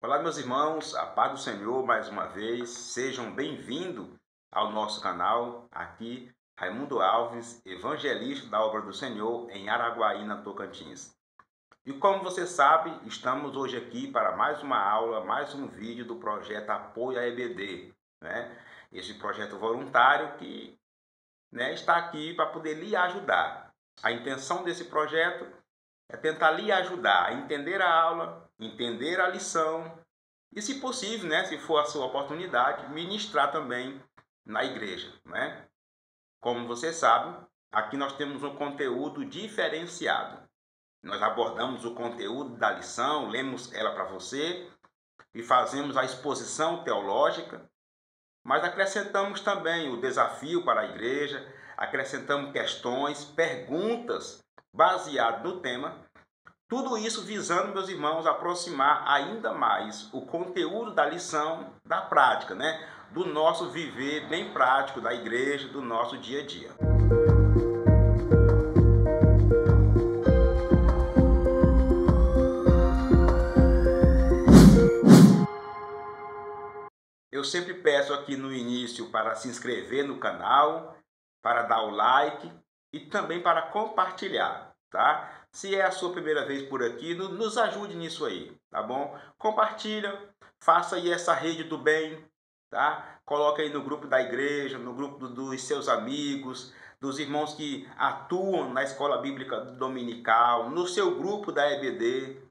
Olá, meus irmãos, a paz do Senhor mais uma vez, sejam bem-vindos ao nosso canal. Aqui, Raimundo Alves, evangelista da obra do Senhor em Araguaína, Tocantins. E como você sabe, estamos hoje aqui para mais uma aula, mais um vídeo do projeto Apoio à EBD, né? Esse projeto voluntário que, está aqui para poder lhe ajudar. A intenção desse projeto é tentar lhe ajudar a entender a aula, entender a lição e, se possível, se for a sua oportunidade, ministrar também na igreja, né? Como você sabe, aqui nós temos um conteúdo diferenciado. Nós abordamos o conteúdo da lição, lemos ela para você e fazemos a exposição teológica, mas acrescentamos também o desafio para a igreja, acrescentamos questões, perguntas baseadas no tema. Tudo isso visando, meus irmãos, aproximar ainda mais o conteúdo da lição da prática, do nosso viver bem prático da igreja, do nosso dia a dia. Eu sempre peço aqui no início para se inscrever no canal, para dar o like e também para compartilhar, tá? Se é a sua primeira vez por aqui, nos ajude nisso aí, tá bom? Compartilha, faça aí essa rede do bem, tá? Coloca aí no grupo da igreja, no grupo dos seus amigos, dos irmãos que atuam na escola bíblica dominical, no seu grupo da EBD.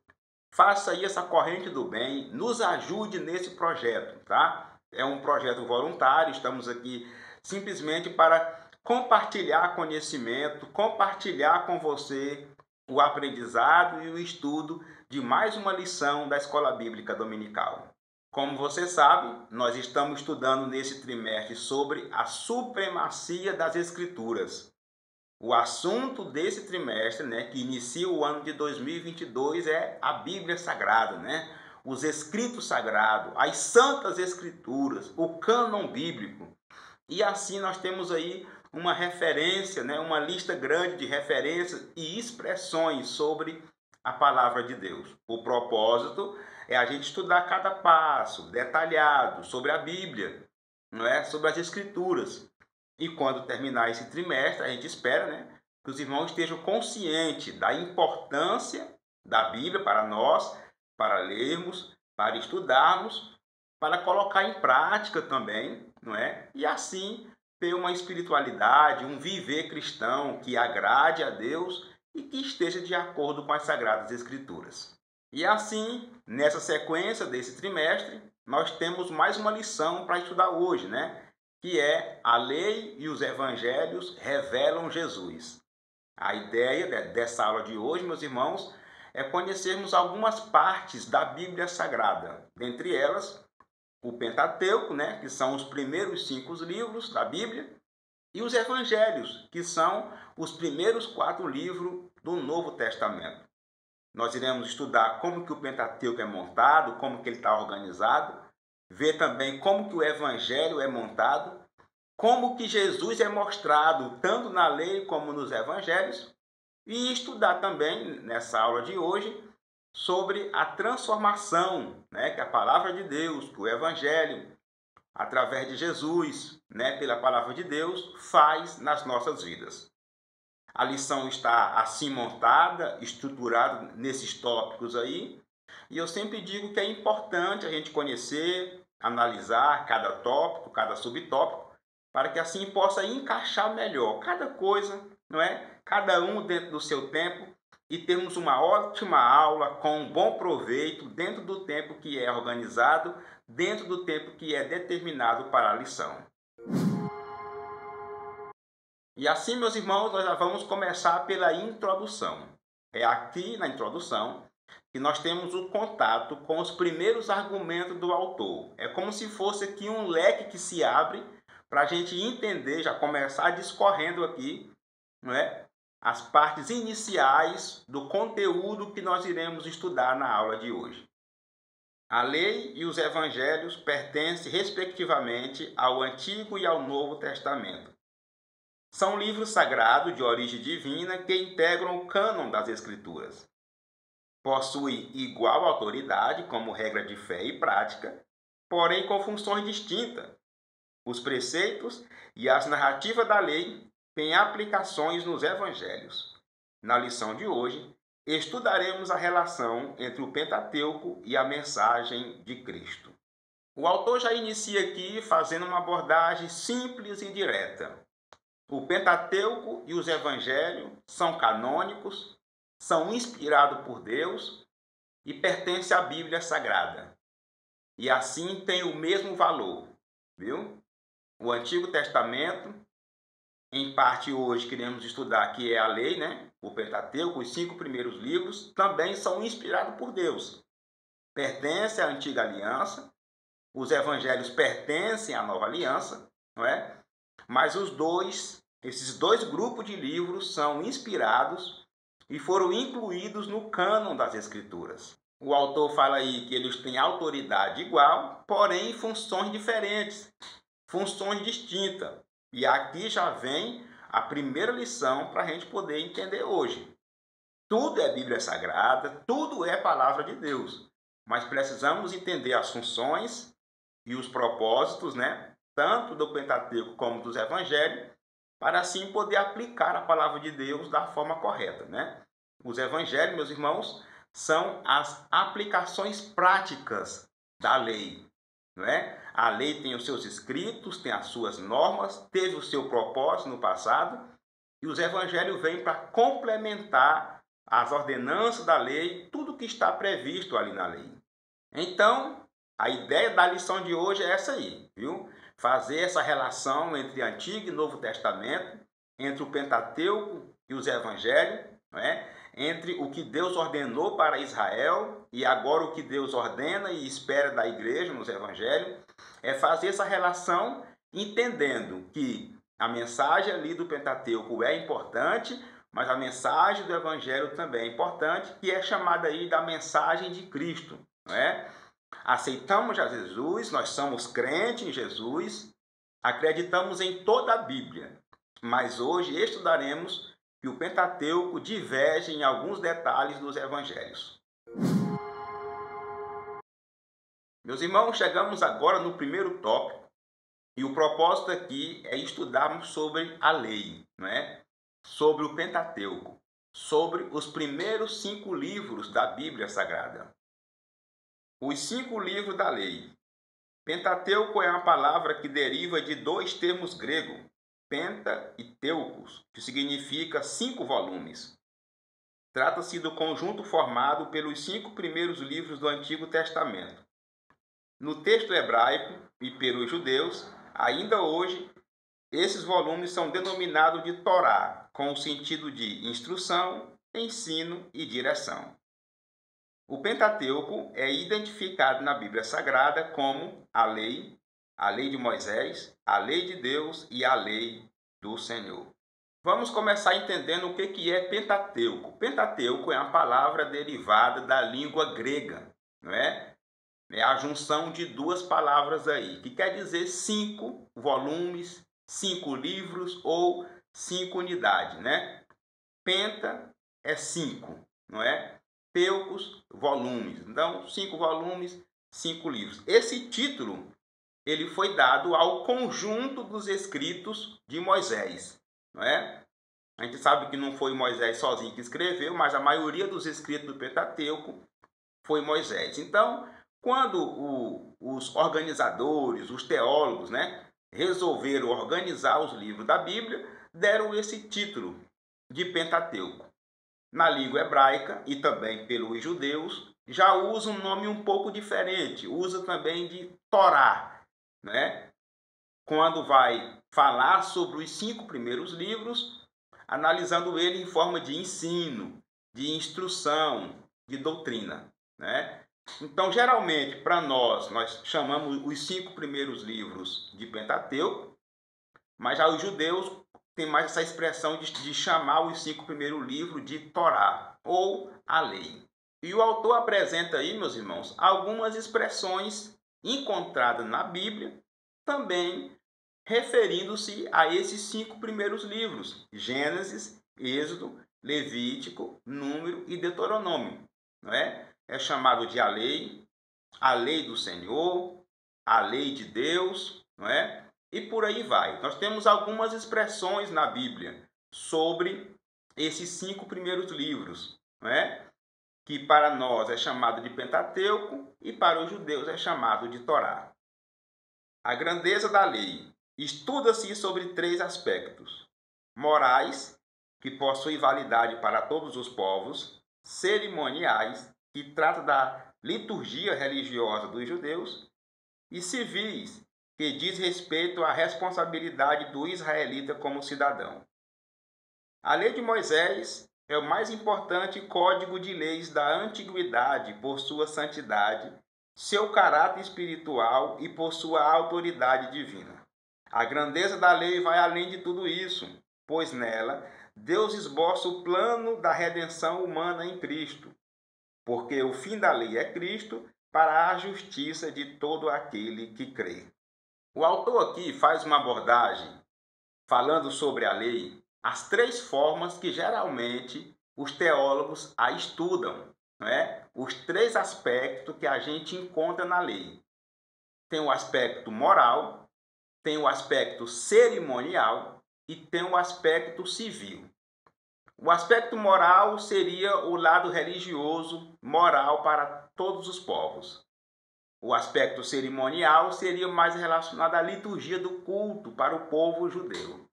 Faça aí essa corrente do bem, nos ajude nesse projeto, tá? É um projeto voluntário, estamos aqui simplesmente para compartilhar conhecimento, compartilhar com você o aprendizado e o estudo de mais uma lição da Escola Bíblica Dominical. Como você sabe, nós estamos estudando nesse trimestre sobre a supremacia das Escrituras. O assunto desse trimestre, que inicia o ano de 2022, é a Bíblia Sagrada, os escritos sagrados, as santas escrituras, o cânon bíblico. E assim nós temos aí uma referência, uma lista grande de referências e expressões sobre a palavra de Deus. O propósito é a gente estudar cada passo detalhado sobre a Bíblia, sobre as escrituras. E quando terminar esse trimestre, a gente espera, que os irmãos estejam conscientes da importância da Bíblia para nós, para lermos, para estudarmos, para colocar em prática também, E assim ter uma espiritualidade, um viver cristão que agrade a Deus e que esteja de acordo com as Sagradas Escrituras. E assim, nessa sequência desse trimestre, nós temos mais uma lição para estudar hoje, que é a lei e os evangelhos revelam Jesus. A ideia dessa aula de hoje, meus irmãos, é conhecermos algumas partes da Bíblia Sagrada. Dentre elas, o Pentateuco, que são os primeiros 5 livros da Bíblia, e os evangelhos, que são os primeiros 4 livros do Novo Testamento. Nós iremos estudar como que o Pentateuco é montado, como que ele está organizado, ver também como que o evangelho é montado, como que Jesus é mostrado tanto na lei como nos evangelhos, e estudar também nessa aula de hoje sobre a transformação, que a palavra de Deus, que o evangelho, através de Jesus, pela palavra de Deus, faz nas nossas vidas. A lição está assim montada, estruturada nesses tópicos aí, e eu sempre digo que é importante a gente conhecer, analisar cada tópico, cada subtópico, para que assim possa encaixar melhor cada coisa, Cada um dentro do seu tempo e termos uma ótima aula com um bom proveito dentro do tempo que é organizado, dentro do tempo que é determinado para a lição. E assim, meus irmãos, nós já vamos começar pela introdução. É aqui na introdução que nós temos o contato com os primeiros argumentos do autor. É como se fosse aqui um leque que se abre para a gente entender, já começar discorrendo aqui, as partes iniciais do conteúdo que nós iremos estudar na aula de hoje. A lei e os evangelhos pertencem, respectivamente, ao Antigo e ao Novo Testamento. São livros sagrados de origem divina que integram o cânon das Escrituras. possui igual autoridade como regra de fé e prática, porém com funções distintas. Os preceitos e as narrativas da lei têm aplicações nos evangelhos. Na lição de hoje, estudaremos a relação entre o Pentateuco e a mensagem de Cristo. O autor já inicia aqui fazendo uma abordagem simples e direta. O Pentateuco e os evangelhos são canônicos, são inspirados por Deus e pertencem à Bíblia Sagrada. E assim têm o mesmo valor, viu? O Antigo Testamento, em parte hoje queremos estudar que é a lei, né? O Pentateuco, os 5 primeiros livros, também são inspirados por Deus. Pertencem à Antiga Aliança, os evangelhos pertencem à Nova Aliança, não é? Mas esses dois grupos de livros são inspirados e foram incluídos no cânon das Escrituras. O autor fala aí que eles têm autoridade igual, porém funções diferentes, funções distintas. E aqui já vem a primeira lição para a gente poder entender hoje. Tudo é Bíblia Sagrada, tudo é palavra de Deus, mas precisamos entender as funções e os propósitos, né? Tanto do Pentateuco como dos Evangelhos, para assim poder aplicar a palavra de Deus da forma correta, né? Os Evangelhos, meus irmãos, são as aplicações práticas da lei, não é? A lei tem os seus escritos, tem as suas normas, teve o seu propósito no passado, e os Evangelhos vêm para complementar as ordenanças da lei, tudo que está previsto ali na lei. Então, a ideia da lição de hoje é essa aí, viu? Fazer essa relação entre Antigo e Novo Testamento, entre o Pentateuco e os Evangelhos, não é? Entre o que Deus ordenou para Israel e agora o que Deus ordena e espera da igreja nos Evangelhos, é fazer essa relação entendendo que a mensagem ali do Pentateuco é importante, mas a mensagem do Evangelho também é importante, que é chamada aí da mensagem de Cristo, não é? Aceitamos a Jesus, nós somos crentes em Jesus, acreditamos em toda a Bíblia, mas hoje estudaremos que o Pentateuco diverge em alguns detalhes dos Evangelhos. Meus irmãos, chegamos agora no primeiro tópico, e o propósito aqui é estudarmos sobre a lei, não é? Sobre o Pentateuco, sobre os primeiros 5 livros da Bíblia Sagrada. Os 5 livros da lei. Pentateuco é uma palavra que deriva de 2 termos gregos, penta e teucos, que significa 5 volumes. Trata-se do conjunto formado pelos 5 primeiros livros do Antigo Testamento. No texto hebraico e pelos judeus, ainda hoje, esses volumes são denominados de Torá, com o sentido de instrução, ensino e direção. O Pentateuco é identificado na Bíblia Sagrada como a lei de Moisés, a lei de Deus e a lei do Senhor. Vamos começar entendendo o que é Pentateuco. Pentateuco é uma palavra derivada da língua grega, não é? É a junção de 2 palavras aí, que quer dizer 5 volumes, 5 livros ou 5 unidades, né? Penta é 5, não é? Teucos, volumes. Então, 5 volumes, 5 livros. Esse título ele foi dado ao conjunto dos escritos de Moisés, não é? A gente sabe que não foi Moisés sozinho que escreveu, mas a maioria dos escritos do Pentateuco foi Moisés. Então, quando os organizadores, os teólogos, né, resolveram organizar os livros da Bíblia, deram esse título de Pentateuco. Na língua hebraica e também pelos judeus, já usa um nome um pouco diferente, usa também de Torá, né? Quando vai falar sobre os 5 primeiros livros, analisando ele em forma de ensino, de instrução, de doutrina, né? Então, geralmente, para nós chamamos os 5 primeiros livros de Pentateuco, mas já os judeus têm mais essa expressão de chamar os 5 primeiros livros de Torá, ou a lei. E o autor apresenta aí, meus irmãos, algumas expressões encontradas na Bíblia, também referindo-se a esses 5 primeiros livros, Gênesis, Êxodo, Levítico, Número e Deuteronômio. não é? É chamado de a lei do Senhor, a lei de Deus, não é? E por aí vai. Nós temos algumas expressões na Bíblia sobre esses 5 primeiros livros, não é? Que para nós é chamado de Pentateuco e para os judeus é chamado de Torá. A grandeza da lei estuda-se sobre 3 aspectos: morais, que possuem validade para todos os povos; cerimoniais, que trata da liturgia religiosa dos judeus; e civis, que diz respeito à responsabilidade do israelita como cidadão. A lei de Moisés é o mais importante código de leis da antiguidade por sua santidade, seu caráter espiritual e por sua autoridade divina. A grandeza da lei vai além de tudo isso, pois nela Deus esboça o plano da redenção humana em Cristo, porque o fim da lei é Cristo para a justiça de todo aquele que crê. O autor aqui faz uma abordagem falando sobre a lei, as 3 formas que geralmente os teólogos a estudam, não é? Os 3 aspectos que a gente encontra na lei. Tem o aspecto moral, tem o aspecto cerimonial e tem o aspecto civil. O aspecto moral seria o lado religioso, moral para todos os povos. O aspecto cerimonial seria mais relacionado à liturgia do culto para o povo judeu.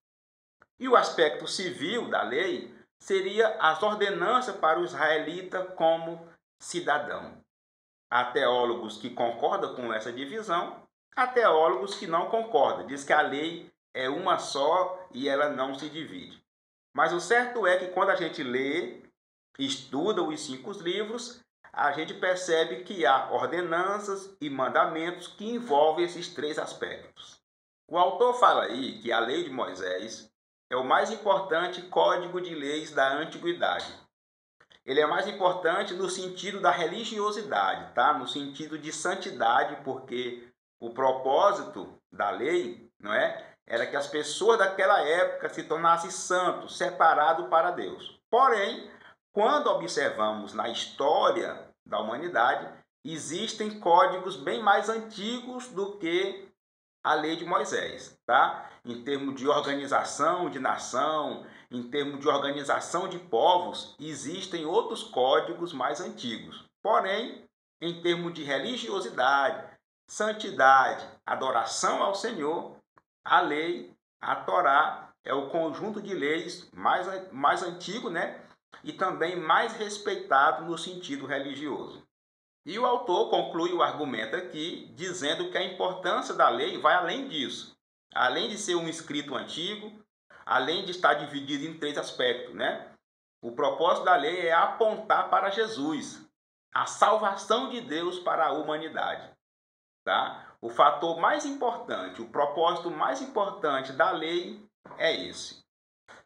E o aspecto civil da lei seria as ordenanças para o israelita como cidadão. Há teólogos que concordam com essa divisão, há teólogos que não concordam. Diz que a lei é uma só e ela não se divide. Mas o certo é que quando a gente lê, estuda os 5 livros, a gente percebe que há ordenanças e mandamentos que envolvem esses 3 aspectos. O autor fala aí que a lei de Moisés é o mais importante código de leis da antiguidade. Ele é mais importante no sentido da religiosidade, tá? No sentido de santidade, porque o propósito da lei, não é? Era que as pessoas daquela época se tornassem santos, separados para Deus. Porém, quando observamos na história da humanidade, existem códigos bem mais antigos do que a lei de Moisés, tá? Em termos de organização de nação, em termos de organização de povos, existem outros códigos mais antigos. Porém, em termos de religiosidade, santidade, adoração ao Senhor, a lei, a Torá, é o conjunto de leis mais antigo, né? E também mais respeitado no sentido religioso. E o autor conclui o argumento aqui, dizendo que a importância da lei vai além disso. Além de ser um escrito antigo, além de estar dividido em 3 aspectos, né? O propósito da lei é apontar para Jesus, a salvação de Deus para a humanidade, tá? O fator mais importante, o propósito mais importante da lei é esse.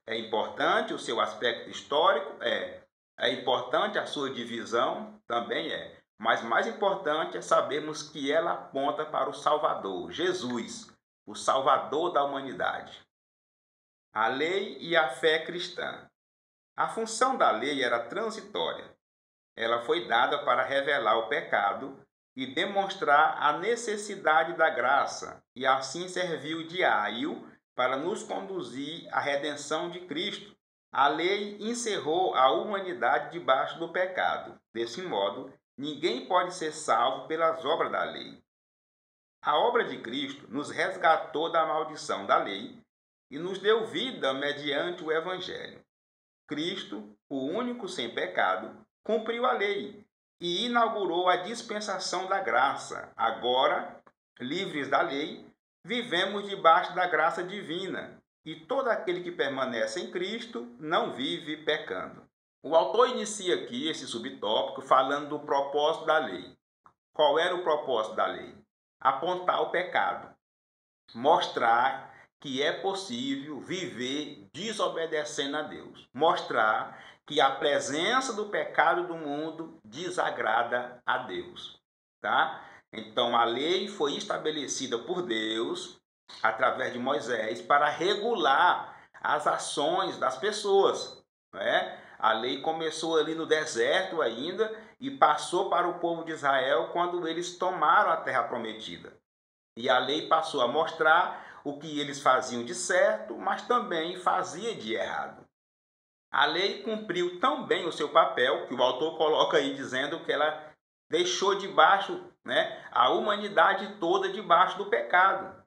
É importante o seu aspecto histórico? É importante a sua divisão? Também é. Mas mais importante é sabermos que ela aponta para o Salvador, Jesus, o Salvador da humanidade. A lei e a fé cristã. A função da lei era transitória. Ela foi dada para revelar o pecado e demonstrar a necessidade da graça, e assim serviu de aio para nos conduzir à redenção de Cristo. A lei encerrou a humanidade debaixo do pecado. Desse modo, ninguém pode ser salvo pelas obras da lei. A obra de Cristo nos resgatou da maldição da lei e nos deu vida mediante o Evangelho. Cristo, o único sem pecado, cumpriu a lei e inaugurou a dispensação da graça. Agora, livres da lei, vivemos debaixo da graça divina, e todo aquele que permanece em Cristo não vive pecando. O autor inicia aqui esse subtópico falando do propósito da lei. Qual era o propósito da lei? Apontar o pecado, mostrar que é possível viver desobedecendo a Deus, mostrar que a presença do pecado do mundo desagrada a Deus, tá? Então a lei foi estabelecida por Deus através de Moisés para regular as ações das pessoas, não é? A lei começou ali no deserto ainda e passou para o povo de Israel quando eles tomaram a terra prometida. E a lei passou a mostrar o que eles faziam de certo, mas também fazia de errado. A lei cumpriu tão bem o seu papel, que o autor coloca aí dizendo que ela deixou debaixo, a humanidade toda debaixo do pecado.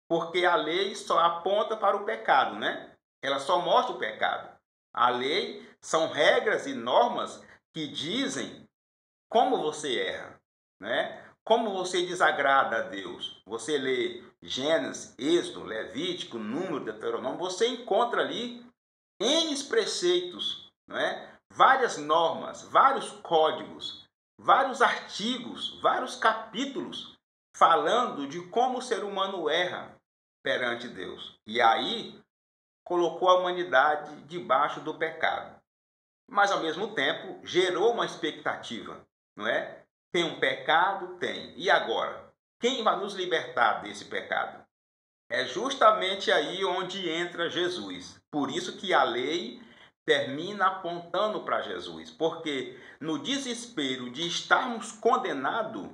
Porque a lei só aponta para o pecado, Ela só mostra o pecado. A lei são regras e normas que dizem como você erra, Como você desagrada a Deus. Você lê Gênesis, Êxodo, Levítico, Número, Deuteronômio, você encontra ali N preceitos, várias normas, vários códigos, vários artigos, vários capítulos falando de como o ser humano erra perante Deus. E aí colocou a humanidade debaixo do pecado. Mas ao mesmo tempo gerou uma expectativa, Tem um pecado? Tem. E agora? Quem vai nos libertar desse pecado? É justamente aí onde entra Jesus. Por isso que a lei termina apontando para Jesus. Porque no desespero de estarmos condenados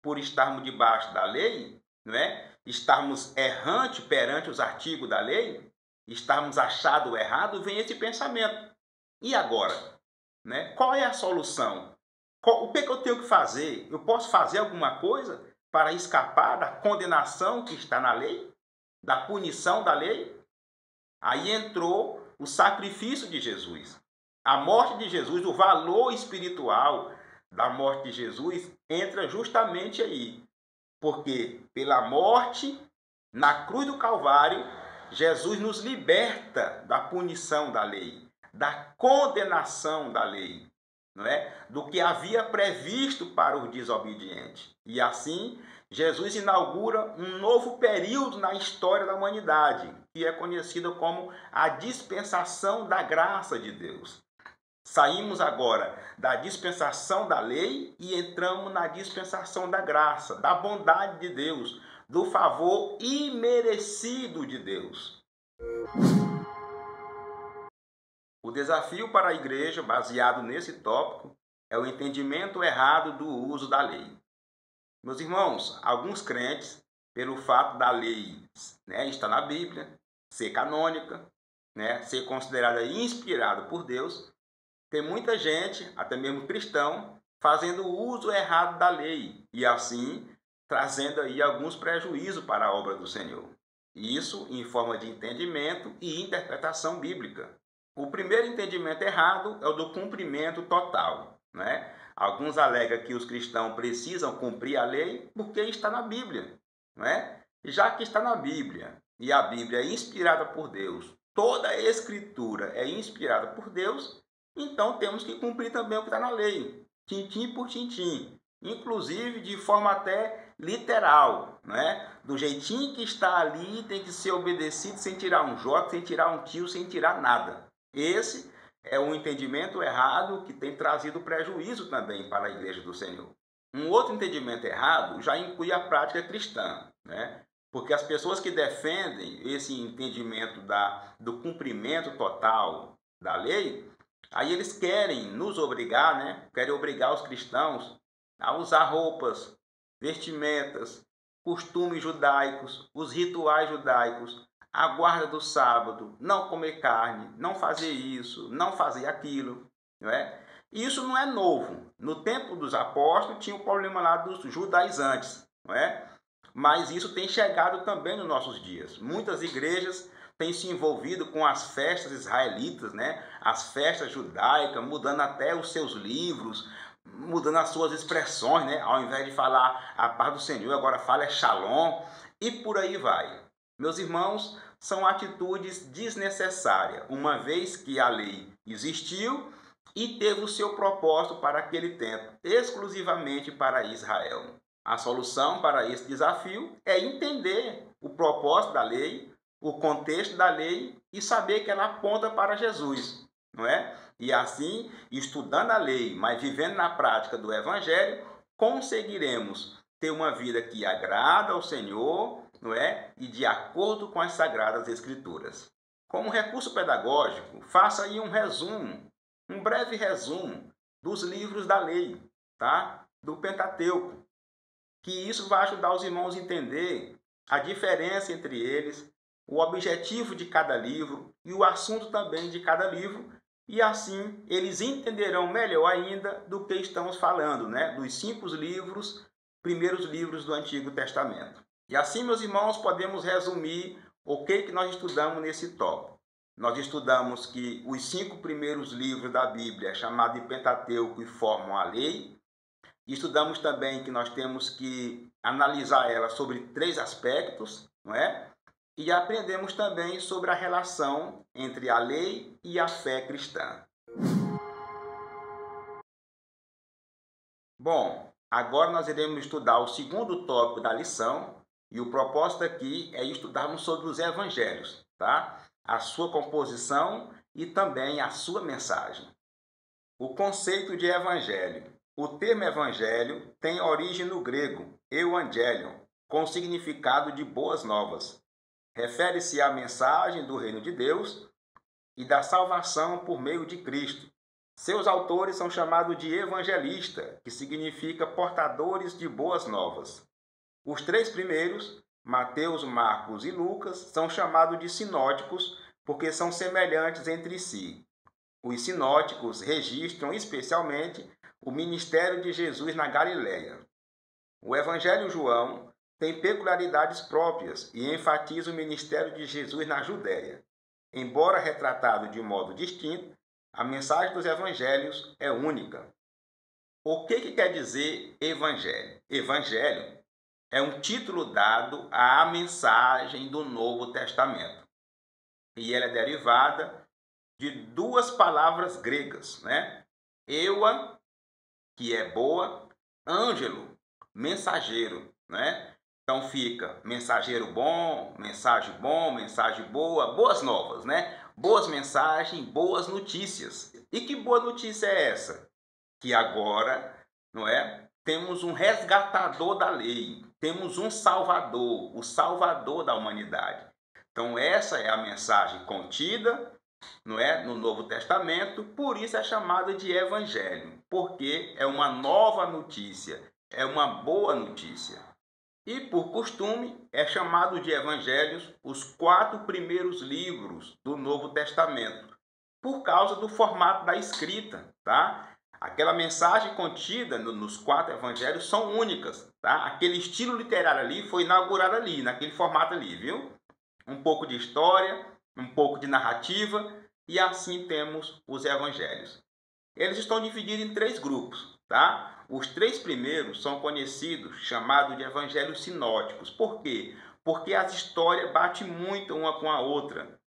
por estarmos debaixo da lei, estarmos errantes perante os artigos da lei, estarmos achados errados, vem esse pensamento. E agora? Qual é a solução? O que eu tenho que fazer? Eu posso fazer alguma coisa para escapar da condenação que está na lei? Da punição da lei? Aí entrou o sacrifício de Jesus. A morte de Jesus, o valor espiritual da morte de Jesus entra justamente aí. Porque pela morte, na cruz do Calvário, Jesus nos liberta da punição da lei, da condenação da lei, do que havia previsto para o desobediente. E assim, Jesus inaugura um novo período na história da humanidade, que é conhecido como a dispensação da graça de Deus. Saímos agora da dispensação da lei e entramos na dispensação da graça, da bondade de Deus, do favor imerecido de Deus. O desafio para a igreja, baseado nesse tópico, é o entendimento errado do uso da lei. Meus irmãos, alguns crentes, pelo fato da lei estar na Bíblia, ser canônica, ser considerada inspirada por Deus, tem muita gente, até mesmo cristão, fazendo uso errado da lei e assim trazendo aí alguns prejuízos para a obra do Senhor. Isso em forma de entendimento e interpretação bíblica. O primeiro entendimento errado é o do cumprimento total, Alguns alegam que os cristãos precisam cumprir a lei porque está na Bíblia, Já que está na Bíblia e a Bíblia é inspirada por Deus, toda a Escritura é inspirada por Deus, então temos que cumprir também o que está na lei, tintim por tintim, inclusive de forma até literal, Do jeitinho que está ali tem que ser obedecido sem tirar um jota, sem tirar um tio, sem tirar nada. Esse é um entendimento errado que tem trazido prejuízo também para a Igreja do Senhor. Um outro entendimento errado já inclui a prática cristã, Porque as pessoas que defendem esse entendimento do cumprimento total da lei, aí eles querem nos obrigar, querem obrigar os cristãos a usar roupas, vestimentas, costumes judaicos, os rituais judaicos, a guarda do sábado, não comer carne, não fazer isso, não fazer aquilo, Isso não é novo. No tempo dos apóstolos tinha o problema lá dos judaizantes, Mas isso tem chegado também nos nossos dias. Muitas igrejas têm se envolvido com as festas israelitas, As festas judaicas, mudando até os seus livros, mudando as suas expressões, Ao invés de falar a paz do Senhor, agora fala shalom, e por aí vai. Meus irmãos, são atitudes desnecessárias, uma vez que a lei existiu e teve o seu propósito para aquele tempo, exclusivamente para Israel. A solução para esse desafio é entender o propósito da lei, o contexto da lei e saber que ela aponta para Jesus, E assim, estudando a lei, mas vivendo na prática do Evangelho, conseguiremos ter uma vida que agrada ao Senhor, E de acordo com as Sagradas Escrituras. Como recurso pedagógico, faça aí um resumo, um breve resumo dos livros da lei, tá? Do Pentateuco. Que isso vai ajudar os irmãos a entender a diferença entre eles, o objetivo de cada livro e o assunto também de cada livro, e assim eles entenderão melhor ainda do que estamos falando, né? Dos 5 livros, primeiros livros do Antigo Testamento. E assim, meus irmãos, podemos resumir o que nós estudamos nesse tópico. Nós estudamos que os 5 primeiros livros da Bíblia, chamados de Pentateuco, e formam a lei. Estudamos também que nós temos que analisar ela sobre 3 aspectos, não é? E aprendemos também sobre a relação entre a lei e a fé cristã. Bom, agora nós iremos estudar o segundo tópico da lição, e o propósito aqui é estudarmos sobre os evangelhos, tá? A sua composição e também a sua mensagem. O conceito de evangelho. O termo evangelho tem origem no grego, euangelion, com o significado de boas novas. Refere-se à mensagem do reino de Deus e da salvação por meio de Cristo. Seus autores são chamados de evangelista, que significa portadores de boas novas. Os 3 primeiros, Mateus, Marcos e Lucas, são chamados de sinóticos porque são semelhantes entre si. Os sinóticos registram especialmente o ministério de Jesus na Galileia. O Evangelho João tem peculiaridades próprias e enfatiza o ministério de Jesus na Judéia. Embora retratado de modo distinto, a mensagem dos evangelhos é única. O que quer dizer evangelho? Evangelho é um título dado à mensagem do Novo Testamento. E ela é derivada de 2 palavras gregas, né? Eua, que é boa, ângelo, mensageiro, né? Então fica mensageiro bom, mensagem boa, boas novas, né? Boas mensagens, boas notícias. E que boa notícia é essa? Que agora, não é? Temos um resgatador da lei, temos um salvador, o salvador da humanidade. Então essa é a mensagem contida, não é, no Novo Testamento, por isso é chamada de evangelho, porque é uma nova notícia, é uma boa notícia. E por costume é chamado de evangelhos os 4 primeiros livros do Novo Testamento, por causa do formato da escrita, tá? Aquela mensagem contida nos 4 evangelhos são únicas, tá? Aquele estilo literário ali foi inaugurado ali, naquele formato ali, viu? Um pouco de história, um pouco de narrativa, e assim temos os evangelhos. Eles estão divididos em 3 grupos, tá? Os 3 primeiros são conhecidos, chamados de evangelhos sinóticos. Por quê? Porque as histórias batem muito uma com a outra,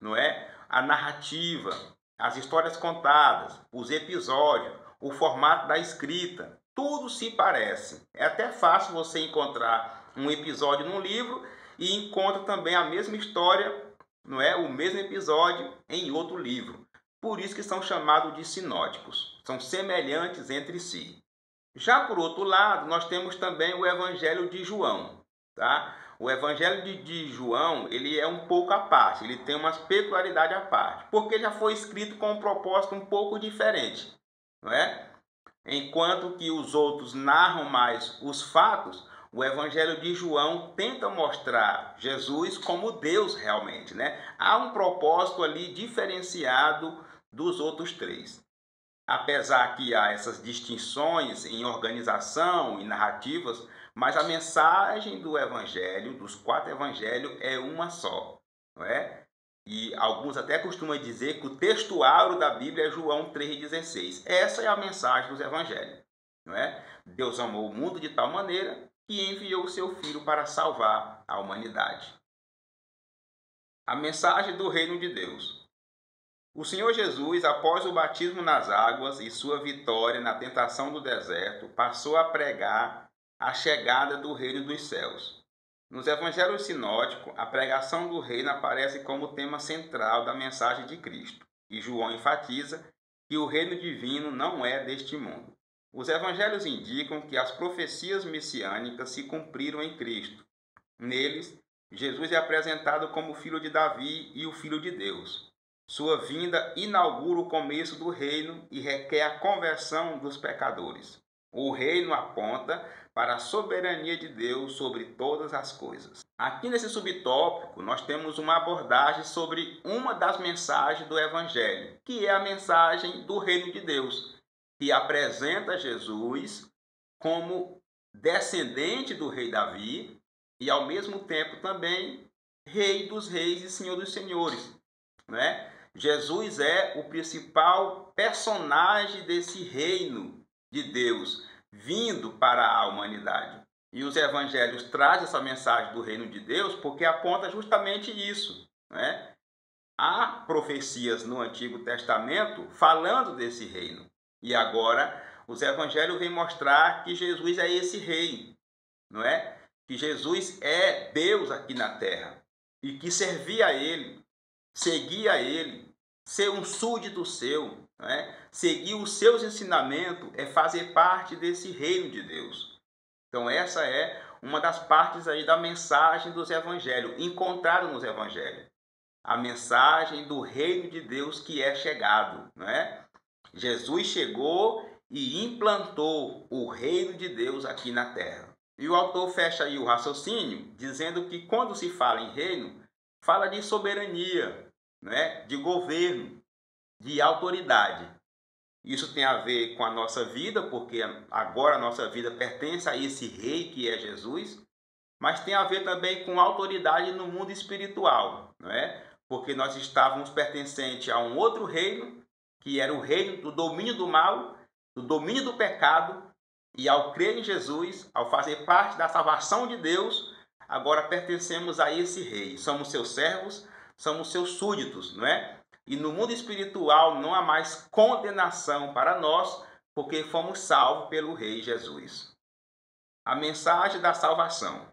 não é? A narrativa, as histórias contadas, os episódios, o formato da escrita, tudo se parece. É até fácil você encontrar um episódio num livro e encontra também a mesma história, não é? O mesmo episódio em outro livro. Por isso que são chamados de sinóticos. São semelhantes entre si. Já por outro lado, nós temos também o Evangelho de João, tá? O Evangelho de João, ele é um pouco à parte, ele tem umas peculiaridades à parte, porque já foi escrito com um propósito um pouco diferente, não é? Enquanto que os outros narram mais os fatos, o Evangelho de João tenta mostrar Jesus como Deus realmente, né? Há um propósito ali diferenciado dos outros 3. Apesar que há essas distinções em organização e narrativas, mas a mensagem do Evangelho, dos 4 Evangelhos, é uma só, não é? E alguns até costumam dizer que o textuário da Bíblia é João 3,16. Essa é a mensagem dos Evangelhos, não é? Deus amou o mundo de tal maneira que enviou o seu Filho para salvar a humanidade. A mensagem do reino de Deus. O Senhor Jesus, após o batismo nas águas e sua vitória na tentação do deserto, passou a pregar a chegada do reino dos céus. Nos evangelhos sinóticos, a pregação do reino aparece como tema central da mensagem de Cristo, e João enfatiza que o reino divino não é deste mundo. Os evangelhos indicam que as profecias messiânicas se cumpriram em Cristo. Neles, Jesus é apresentado como filho de Davi e o Filho de Deus. Sua vinda inaugura o começo do reino e requer a conversão dos pecadores. O reino aponta para a soberania de Deus sobre todas as coisas. Aqui nesse subtópico, nós temos uma abordagem sobre uma das mensagens do Evangelho, que é a mensagem do reino de Deus, que apresenta Jesus como descendente do rei Davi e, ao mesmo tempo, também rei dos reis e senhor dos senhores, né? Jesus é o principal personagem desse reino de Deus vindo para a humanidade. E os evangelhos trazem essa mensagem do reino de Deus porque aponta justamente isso, né? Há profecias no Antigo Testamento falando desse reino. E agora os evangelhos vêm mostrar que Jesus é esse rei, não é? Que Jesus é Deus aqui na terra e que servia a ele, seguir a ele, ser um súdito seu, né? Seguir os seus ensinamentos é fazer parte desse reino de Deus. Então essa é uma das partes aí da mensagem dos evangelhos, encontrada nos evangelhos. A mensagem do reino de Deus que é chegado, né? Jesus chegou e implantou o reino de Deus aqui na terra. E o autor fecha aí o raciocínio dizendo que quando se fala em reino, fala de soberania, né? De governo, de autoridade. Isso tem a ver com a nossa vida, porque agora a nossa vida pertence a esse rei que é Jesus, mas tem a ver também com autoridade no mundo espiritual, não é? Porque nós estávamos pertencentes a um outro reino, que era o reino do domínio do mal, do domínio do pecado, e ao crer em Jesus, ao fazer parte da salvação de Deus, agora pertencemos a esse rei. Somos seus servos, somos seus súditos, não é? E no mundo espiritual não há mais condenação para nós, porque fomos salvos pelo rei Jesus. A mensagem da salvação.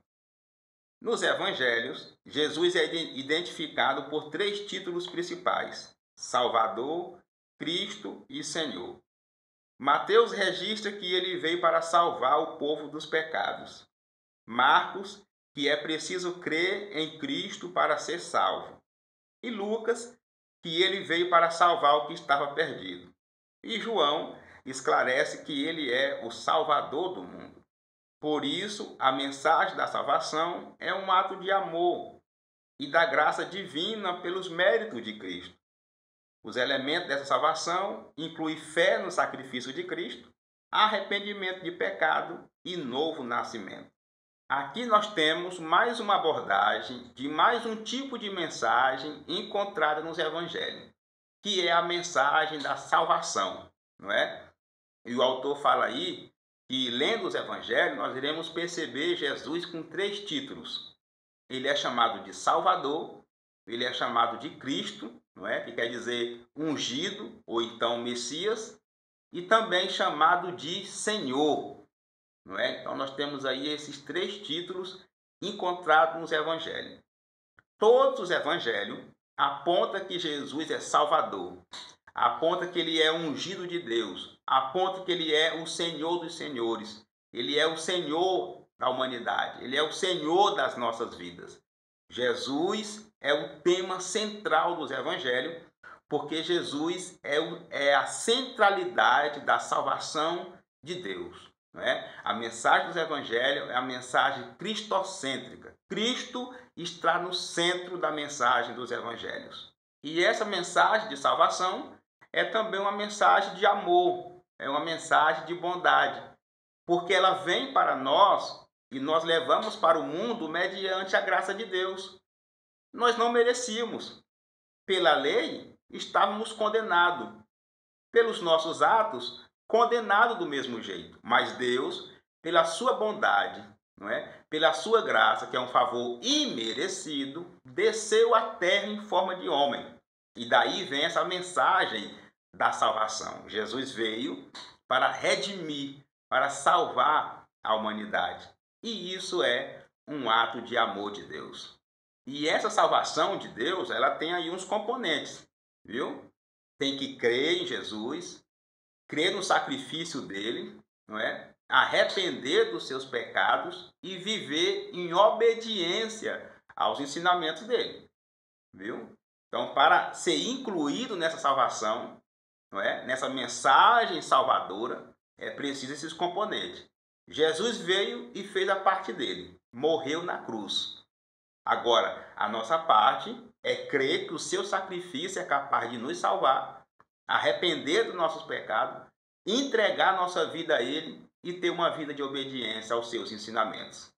Nos evangelhos, Jesus é identificado por 3 títulos principais: Salvador, Cristo e Senhor. Mateus registra que ele veio para salvar o povo dos pecados. Marcos, que é preciso crer em Cristo para ser salvo. E Lucas, que ele veio para salvar o que estava perdido. E João esclarece que ele é o Salvador do mundo. Por isso, a mensagem da salvação é um ato de amor e da graça divina pelos méritos de Cristo. Os elementos dessa salvação incluem fé no sacrifício de Cristo, arrependimento de pecado e novo nascimento. Aqui nós temos mais uma abordagem de mais um tipo de mensagem encontrada nos evangelhos, que é a mensagem da salvação, não é? E o autor fala aí que, lendo os evangelhos, nós iremos perceber Jesus com 3 títulos. Ele é chamado de Salvador, ele é chamado de Cristo, não é? Que quer dizer ungido ou então Messias, e também chamado de Senhor, não é? Então nós temos aí esses 3 títulos encontrados nos evangelhos. Todos os evangelhos apontam que Jesus é Salvador, aponta que ele é ungido de Deus, aponta que ele é o Senhor dos senhores, ele é o Senhor da humanidade, ele é o Senhor das nossas vidas. Jesus é o tema central dos evangelhos, porque Jesus é a centralidade da salvação de Deus. Não é? A mensagem dos evangelhos é a mensagem cristocêntrica. Cristo está no centro da mensagem dos evangelhos. E essa mensagem de salvação é também uma mensagem de amor, é uma mensagem de bondade, porque ela vem para nós e nós levamos para o mundo mediante a graça de Deus. Nós não merecíamos. Pela lei, estávamos condenados. Pelos nossos atos, condenados do mesmo jeito. Mas Deus, pela sua bondade, não é? Pela sua graça, que é um favor imerecido, desceu à terra em forma de homem. E daí vem essa mensagem da salvação. Jesus veio para redimir, para salvar a humanidade. E isso é um ato de amor de Deus. E essa salvação de Deus, ela tem aí uns componentes, viu? Tem que crer em Jesus, crer no sacrifício dele, não é? Arrepender dos seus pecados e viver em obediência aos ensinamentos dele, viu? Então, para ser incluído nessa salvação, não é? Nessa mensagem salvadora, é preciso esses componentes. Jesus veio e fez a parte dele, morreu na cruz. Agora, a nossa parte é crer que o seu sacrifício é capaz de nos salvar, arrepender dos nossos pecados, entregar nossa vida a Ele e ter uma vida de obediência aos seus ensinamentos.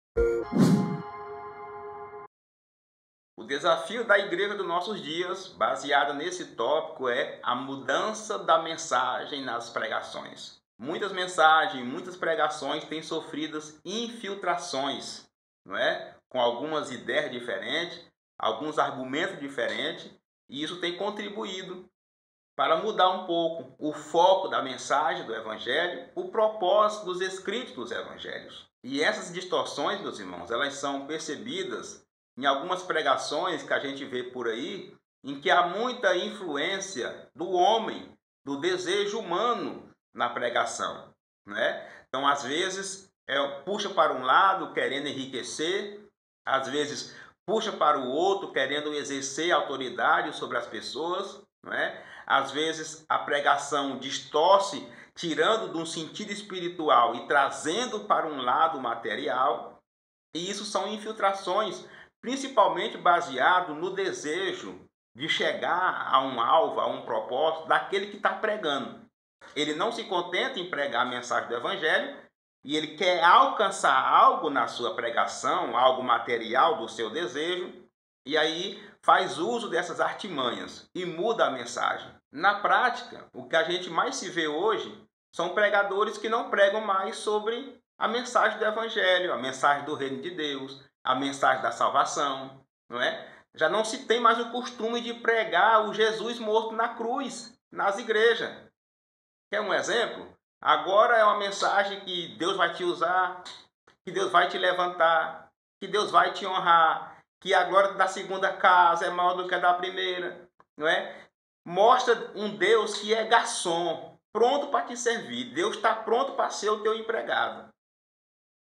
O desafio da igreja dos nossos dias, baseado nesse tópico, é a mudança da mensagem nas pregações. Muitas mensagens, muitas pregações têm sofrido infiltrações, não é? Com algumas ideias diferentes, alguns argumentos diferentes, e isso tem contribuído para mudar um pouco o foco da mensagem do Evangelho, o propósito dos escritos dos Evangelhos. E essas distorções, meus irmãos, elas são percebidas em algumas pregações que a gente vê por aí, em que há muita influência do homem, do desejo humano na pregação, né? Então, às vezes, puxa para um lado querendo enriquecer, às vezes puxa para o outro querendo exercer autoridade sobre as pessoas, né? Às vezes a pregação distorce, tirando de um sentido espiritual e trazendo para um lado material, e isso são infiltrações, principalmente baseado no desejo de chegar a um alvo, a um propósito daquele que está pregando. Ele não se contenta em pregar a mensagem do Evangelho e ele quer alcançar algo na sua pregação, algo material do seu desejo, e aí faz uso dessas artimanhas e muda a mensagem. Na prática, o que a gente mais se vê hoje são pregadores que não pregam mais sobre a mensagem do Evangelho, a mensagem do reino de Deus, a mensagem da salvação, não é? Já não se tem mais o costume de pregar o Jesus morto na cruz, nas igrejas. Quer um exemplo? Agora é uma mensagem que Deus vai te usar, que Deus vai te levantar, que Deus vai te honrar, que a glória da segunda casa é maior do que a da primeira, não é? Mostra um Deus que é garçom, pronto para te servir. Deus está pronto para ser o teu empregado.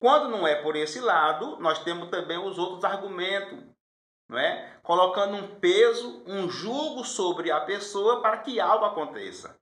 Quando não é por esse lado, nós temos também os outros argumentos, não é? Colocando um peso, um jugo sobre a pessoa para que algo aconteça.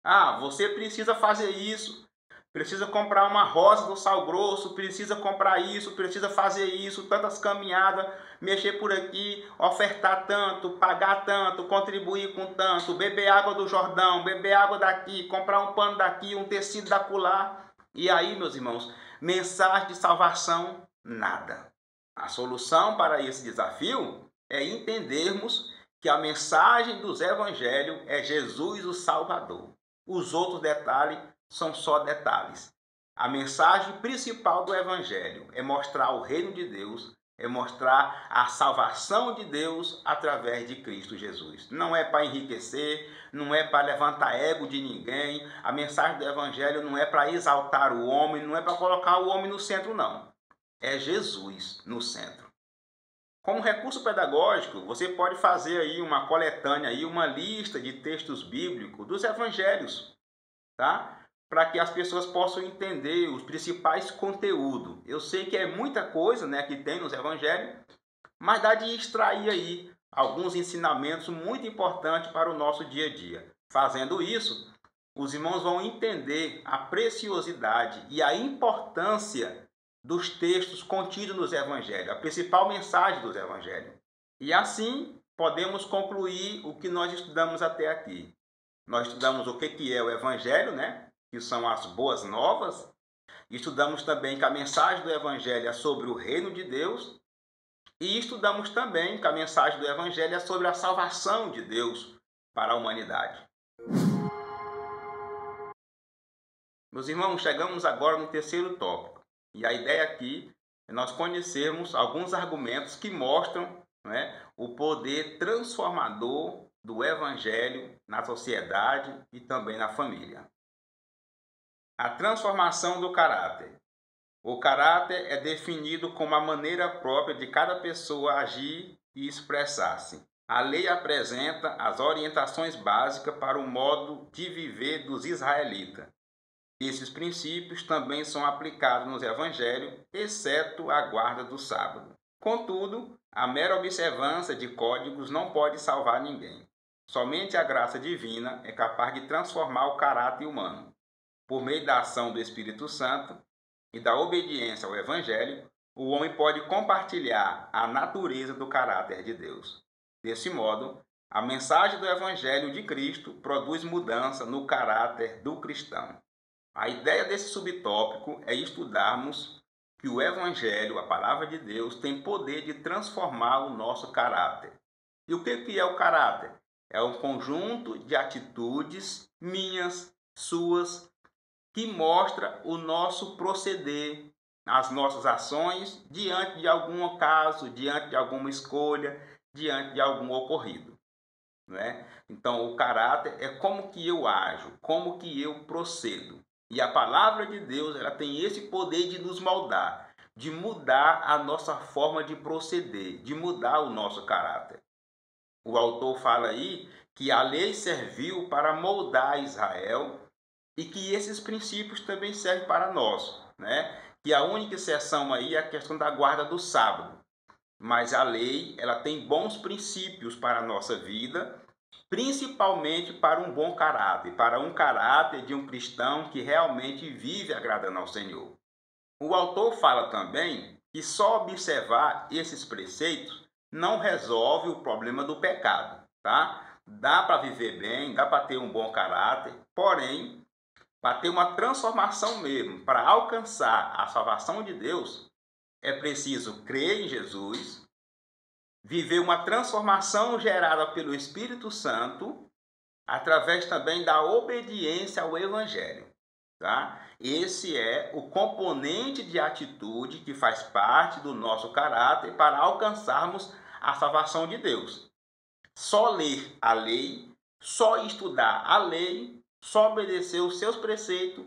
Ah, você precisa fazer isso, precisa comprar uma rosa do sal grosso, precisa comprar isso, precisa fazer isso, tantas caminhadas, mexer por aqui, ofertar tanto, pagar tanto, contribuir com tanto, beber água do Jordão, beber água daqui, comprar um pano daqui, um tecido da colar. E aí, meus irmãos, mensagem de salvação, nada. A solução para esse desafio é entendermos que a mensagem dos evangelhos é Jesus o Salvador. Os outros detalhes são só detalhes. A mensagem principal do Evangelho é mostrar o reino de Deus, é mostrar a salvação de Deus através de Cristo Jesus. Não é para enriquecer, não é para levantar ego de ninguém. A mensagem do Evangelho não é para exaltar o homem, não é para colocar o homem no centro, não. É Jesus no centro. Como recurso pedagógico, você pode fazer aí uma coletânea, aí, uma lista de textos bíblicos dos evangelhos, tá? Para que as pessoas possam entender os principais conteúdos. Eu sei que é muita coisa, né, que tem nos evangelhos, mas dá de extrair aí alguns ensinamentos muito importantes para o nosso dia a dia. Fazendo isso, os irmãos vão entender a preciosidade e a importância dos textos contidos nos evangelhos, a principal mensagem dos evangelhos. E assim podemos concluir o que nós estudamos até aqui. Nós estudamos o que é o evangelho, né? Que são as boas novas. Estudamos também que a mensagem do evangelho é sobre o reino de Deus. E estudamos também que a mensagem do evangelho é sobre a salvação de Deus para a humanidade. Meus irmãos, chegamos agora no terceiro tópico. E a ideia aqui é nós conhecermos alguns argumentos que mostram, né, o poder transformador do Evangelho na sociedade e também na família. A transformação do caráter. O caráter é definido como a maneira própria de cada pessoa agir e expressar-se. A lei apresenta as orientações básicas para o modo de viver dos israelitas. Esses princípios também são aplicados nos evangelhos, exceto a guarda do sábado. Contudo, a mera observância de códigos não pode salvar ninguém. Somente a graça divina é capaz de transformar o caráter humano. Por meio da ação do Espírito Santo e da obediência ao Evangelho, o homem pode compartilhar a natureza do caráter de Deus. Desse modo, a mensagem do Evangelho de Cristo produz mudança no caráter do cristão. A ideia desse subtópico é estudarmos que o Evangelho, a palavra de Deus, tem poder de transformar o nosso caráter. E o que é o caráter? É um conjunto de atitudes minhas, suas, que mostra o nosso proceder, as nossas ações diante de algum caso, diante de alguma escolha, diante de algum ocorrido. Não é? Então, o caráter é como que eu ajo, como que eu procedo. E a palavra de Deus, ela tem esse poder de nos moldar, de mudar a nossa forma de proceder, de mudar o nosso caráter. O autor fala aí que a lei serviu para moldar Israel e que esses princípios também servem para nós, né? Que a única exceção aí é a questão da guarda do sábado. Mas a lei, ela tem bons princípios para a nossa vida, principalmente para um bom caráter, para um caráter de um cristão que realmente vive agradando ao Senhor. O autor fala também que só observar esses preceitos não resolve o problema do pecado, tá? Dá para viver bem, dá para ter um bom caráter, porém, para ter uma transformação mesmo, para alcançar a salvação de Deus, é preciso crer em Jesus, viver uma transformação gerada pelo Espírito Santo, através também da obediência ao Evangelho. Tá? Esse é o componente de atitude que faz parte do nosso caráter para alcançarmos a salvação de Deus. Só ler a lei, só estudar a lei, só obedecer os seus preceitos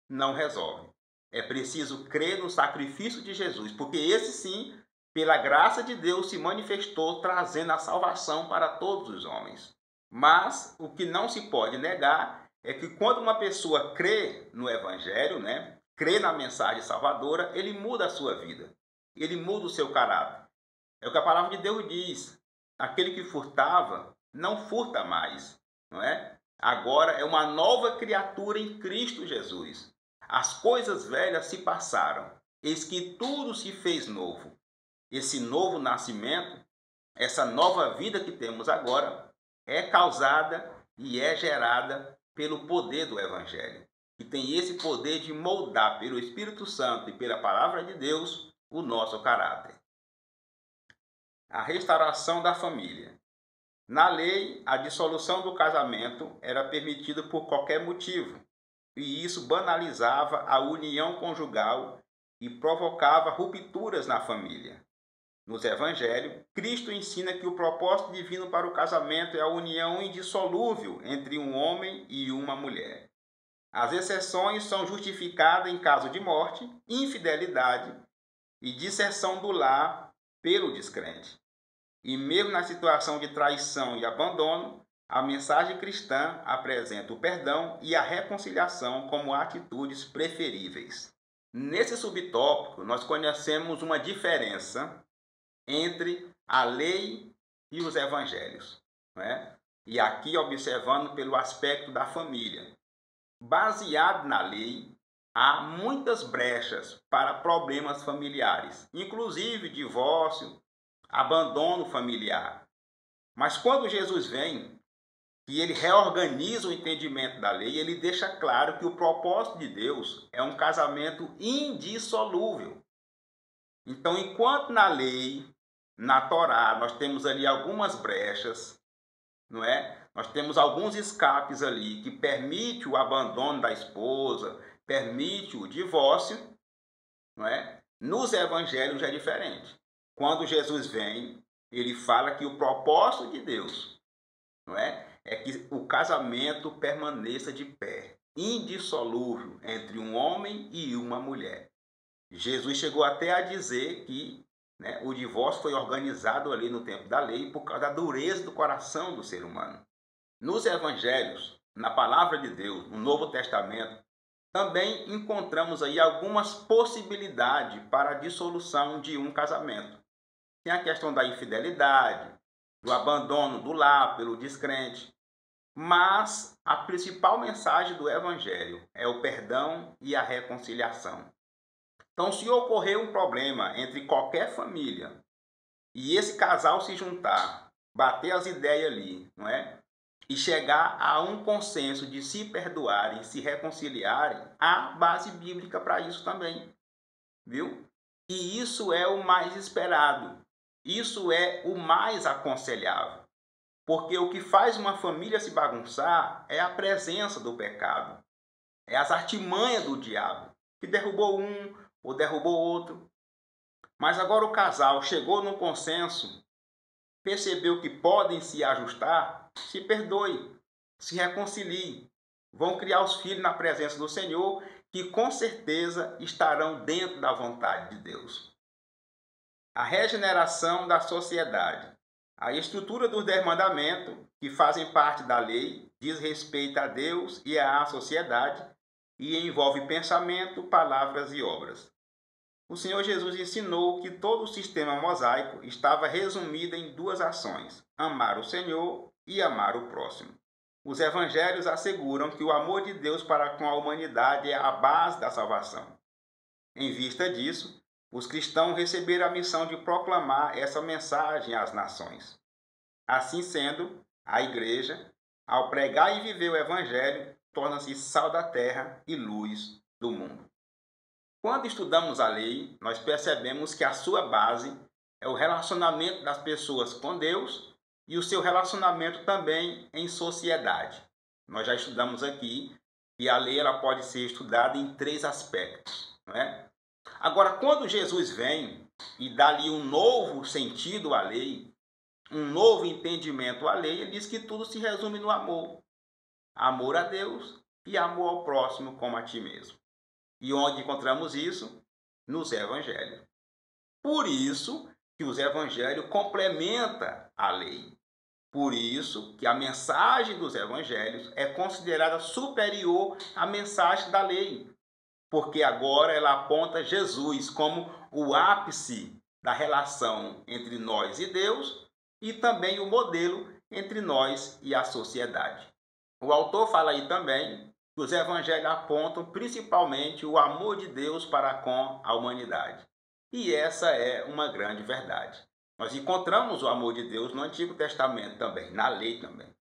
não resolve. É preciso crer no sacrifício de Jesus, porque esse sim, pela graça de Deus, se manifestou trazendo a salvação para todos os homens. Mas o que não se pode negar é que quando uma pessoa crê no Evangelho, né, crê na mensagem salvadora, ele muda a sua vida, ele muda o seu caráter. É o que a palavra de Deus diz: aquele que furtava, não furta mais, não é? Agora é uma nova criatura em Cristo Jesus. As coisas velhas se passaram, eis que tudo se fez novo. Esse novo nascimento, essa nova vida que temos agora, é causada e é gerada pelo poder do Evangelho, que tem esse poder de moldar pelo Espírito Santo e pela palavra de Deus o nosso caráter. A restauração da família. Na lei, a dissolução do casamento era permitida por qualquer motivo, e isso banalizava a união conjugal e provocava rupturas na família. Nos Evangelhos, Cristo ensina que o propósito divino para o casamento é a união indissolúvel entre um homem e uma mulher. As exceções são justificadas em caso de morte, infidelidade e disserção do lar pelo descrente. E mesmo na situação de traição e abandono, a mensagem cristã apresenta o perdão e a reconciliação como atitudes preferíveis. Nesse subtópico, nós conhecemos uma diferença entre a lei e os evangelhos, né? E aqui observando pelo aspecto da família. Baseado na lei, há muitas brechas para problemas familiares, inclusive divórcio, abandono familiar. Mas quando Jesus vem e ele reorganiza o entendimento da lei, ele deixa claro que o propósito de Deus é um casamento indissolúvel. Então, enquanto na lei, na Torá, nós temos ali algumas brechas, não é? Nós temos alguns escapes ali que permite o abandono da esposa, permite o divórcio, não é? Nos evangelhos é diferente. Quando Jesus vem, ele fala que o propósito de Deus, não é? É que o casamento permaneça de pé, indissolúvel entre um homem e uma mulher. Jesus chegou até a dizer que, né, o divórcio foi organizado ali no tempo da lei por causa da dureza do coração do ser humano. Nos evangelhos, na palavra de Deus, no Novo Testamento, também encontramos aí algumas possibilidades para a dissolução de um casamento. Tem a questão da infidelidade, do abandono do lar pelo descrente. Mas a principal mensagem do Evangelho é o perdão e a reconciliação. Então, se ocorrer um problema entre qualquer família e esse casal se juntar, bater as ideias ali, não é? E chegar a um consenso de se perdoarem, se reconciliarem, há base bíblica para isso também, viu? E isso é o mais esperado, isso é o mais aconselhável. Porque o que faz uma família se bagunçar é a presença do pecado, é as artimanhas do diabo, que derrubou um ou derrubou outro. Mas agora o casal chegou num consenso, percebeu que podem se ajustar, se perdoe, se reconcilie. Vão criar os filhos na presença do Senhor, que com certeza estarão dentro da vontade de Deus. A regeneração da sociedade. A estrutura dos 10 mandamentos, que fazem parte da lei, diz respeito a Deus e à sociedade e envolve pensamento, palavras e obras. O Senhor Jesus ensinou que todo o sistema mosaico estava resumido em 2 ações: amar o Senhor e amar o próximo. Os evangelhos asseguram que o amor de Deus para com a humanidade é a base da salvação. Em vista disso, os cristãos receberam a missão de proclamar essa mensagem às nações. Assim sendo, a igreja, ao pregar e viver o evangelho, torna-se sal da terra e luz do mundo. Quando estudamos a lei, nós percebemos que a sua base é o relacionamento das pessoas com Deus e o seu relacionamento também em sociedade. Nós já estudamos aqui que a lei ela pode ser estudada em 3 aspectos, não é? Agora, quando Jesus vem e dá-lhe um novo sentido à lei, um novo entendimento à lei, ele diz que tudo se resume no amor. Amor a Deus e amor ao próximo como a ti mesmo. E onde encontramos isso? Nos evangelhos. Por isso que os evangelhos complementam a lei. Por isso que a mensagem dos evangelhos é considerada superior à mensagem da lei. Porque agora ela aponta Jesus como o ápice da relação entre nós e Deus e também o modelo entre nós e a sociedade. O autor fala aí também que os evangelhos apontam principalmente o amor de Deus para com a humanidade. E essa é uma grande verdade. Nós encontramos o amor de Deus no Antigo Testamento também, na lei também.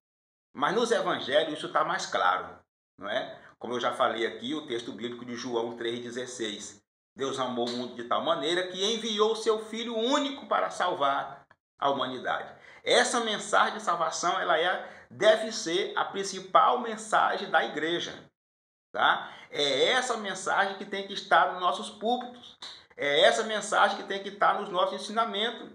Mas nos evangelhos isso está mais claro, não é? Como eu já falei aqui, o texto bíblico de João 3,16. Deus amou o mundo de tal maneira que enviou o seu Filho único para salvar a humanidade. Essa mensagem de salvação deve ser a principal mensagem da igreja. Tá? É essa mensagem que tem que estar nos nossos púlpitos. É essa mensagem que tem que estar nos nossos ensinamentos.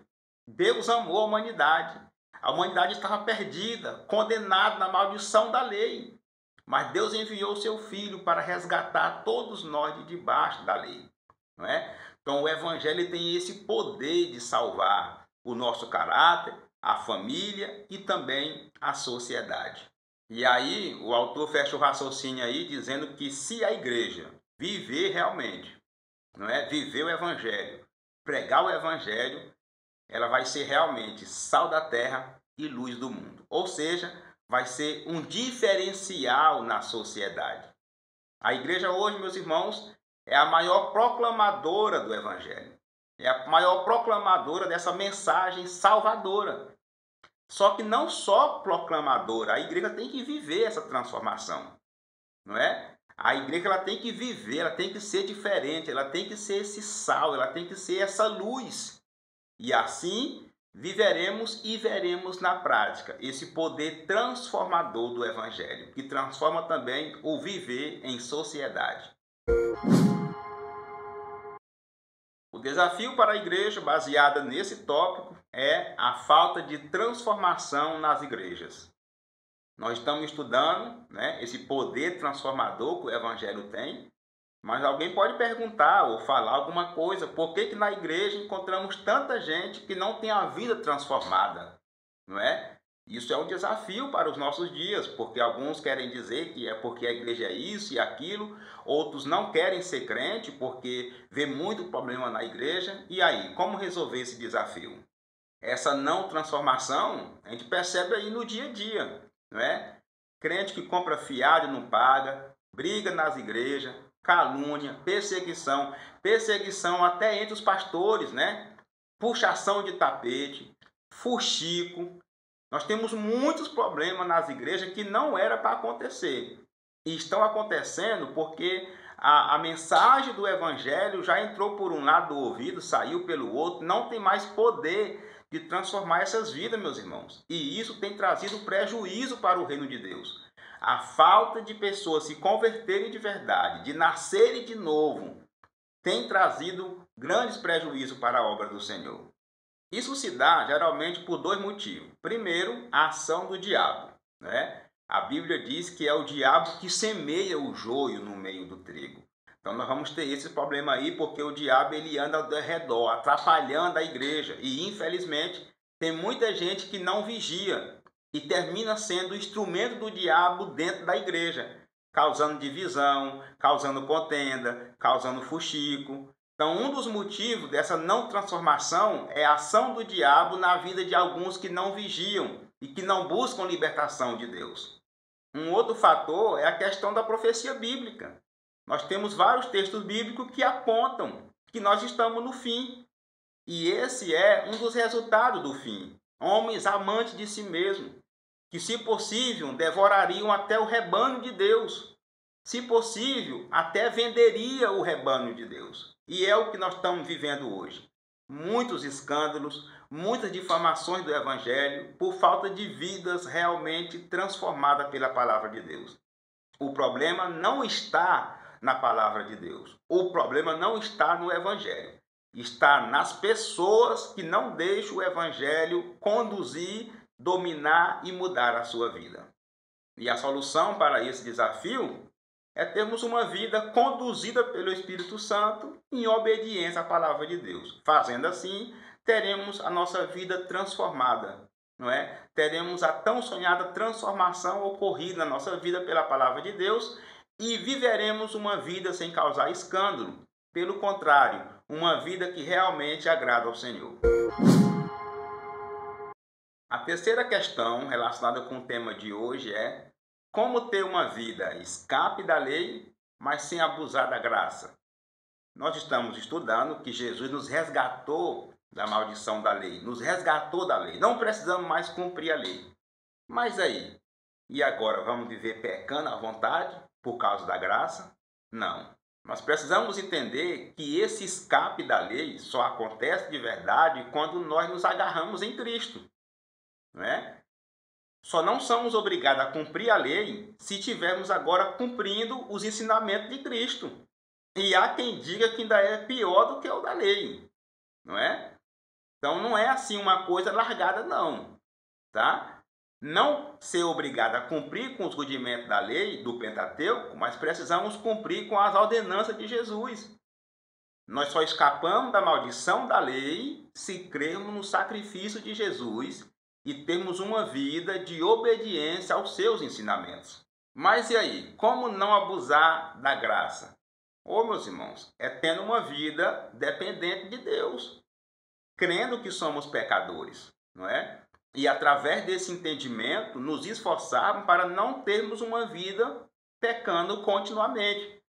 Deus amou a humanidade. A humanidade estava perdida, condenada na maldição da lei. Mas Deus enviou o seu Filho para resgatar todos nós de debaixo da lei. Não é? Então o Evangelho tem esse poder de salvar o nosso caráter, a família e também a sociedade. E aí o autor fecha o raciocínio aí dizendo que se a igreja viver realmente, não é? Viver o Evangelho, pregar o Evangelho, ela vai ser realmente sal da terra e luz do mundo. Ou seja, vai ser um diferencial na sociedade. A igreja hoje, meus irmãos, é a maior proclamadora do Evangelho. É a maior proclamadora dessa mensagem salvadora. Só que não só proclamadora, a igreja tem que viver essa transformação. Não é? A igreja ela tem que viver, ela tem que ser diferente, ela tem que ser esse sal, ela tem que ser essa luz. E assim viveremos e veremos na prática esse poder transformador do Evangelho, que transforma também o viver em sociedade. O desafio para a igreja, baseada nesse tópico, é a falta de transformação nas igrejas. Nós estamos estudando, né, esse poder transformador que o Evangelho tem, mas alguém pode perguntar ou falar alguma coisa, por que na igreja encontramos tanta gente que não tem a vida transformada, não é? Isso é um desafio para os nossos dias, porque alguns querem dizer que é porque a igreja é isso e aquilo, outros não querem ser crente porque vê muito problema na igreja. E aí, como resolver esse desafio? Essa não transformação a gente percebe aí no dia a dia, não é? Crente que compra fiado e não paga, briga nas igrejas, calúnia, perseguição até entre os pastores, né? Puxação de tapete, fuxico. Nós temos muitos problemas nas igrejas que não era para acontecer. E estão acontecendo porque a mensagem do evangelho já entrou por um lado do ouvido, saiu pelo outro, não tem mais poder de transformar essas vidas, meus irmãos. E isso tem trazido prejuízo para o reino de Deus. A falta de pessoas se converterem de verdade, de nascerem de novo, tem trazido grandes prejuízos para a obra do Senhor. Isso se dá geralmente por dois motivos. Primeiro, a ação do diabo, né? A Bíblia diz que é o diabo que semeia o joio no meio do trigo. Então nós vamos ter esse problema aí, porque o diabo ele anda ao redor, atrapalhando a igreja. E infelizmente tem muita gente que não vigia e termina sendo instrumento do diabo dentro da igreja, causando divisão, causando contenda, causando fuxico. Então um dos motivos dessa não transformação é a ação do diabo na vida de alguns que não vigiam e que não buscam libertação de Deus. Um outro fator é a questão da profecia bíblica. Nós temos vários textos bíblicos que apontam que nós estamos no fim. E esse é um dos resultados do fim. Homens amantes de si mesmos, que se possível devorariam até o rebanho de Deus. Se possível, até venderia o rebanho de Deus. E é o que nós estamos vivendo hoje. Muitos escândalos, muitas difamações do Evangelho por falta de vidas realmente transformadas pela palavra de Deus. O problema não está na palavra de Deus. O problema não está no Evangelho. Está nas pessoas que não deixam o Evangelho conduzir, dominar e mudar a sua vida. E a solução para esse desafio é termos uma vida conduzida pelo Espírito Santo em obediência à palavra de Deus. Fazendo assim, teremos a nossa vida transformada, não é? Teremos a tão sonhada transformação ocorrida na nossa vida pela palavra de Deus e viveremos uma vida sem causar escândalo. Pelo contrário, uma vida que realmente agrada ao Senhor. A terceira questão relacionada com o tema de hoje é: como ter uma vida escape da lei, mas sem abusar da graça? Nós estamos estudando que Jesus nos resgatou da maldição da lei, nos resgatou da lei. Não precisamos mais cumprir a lei. Mas aí, e agora vamos viver pecando à vontade por causa da graça? Não. Nós precisamos entender que esse escape da lei só acontece de verdade quando nós nos agarramos em Cristo, não é? Só não somos obrigados a cumprir a lei se estivermos agora cumprindo os ensinamentos de Cristo. E há quem diga que ainda é pior do que o da lei, não é? Então não é assim uma coisa largada não, tá? Não ser obrigado a cumprir com os rudimentos da lei, do Pentateuco, mas precisamos cumprir com as ordenanças de Jesus. Nós só escapamos da maldição da lei se crermos no sacrifício de Jesus e termos uma vida de obediência aos seus ensinamentos. Mas e aí? Como não abusar da graça? Meus irmãos, é tendo uma vida dependente de Deus, crendo que somos pecadores, não é? E através desse entendimento, nos esforçarmos para não termos uma vida pecando continuamente.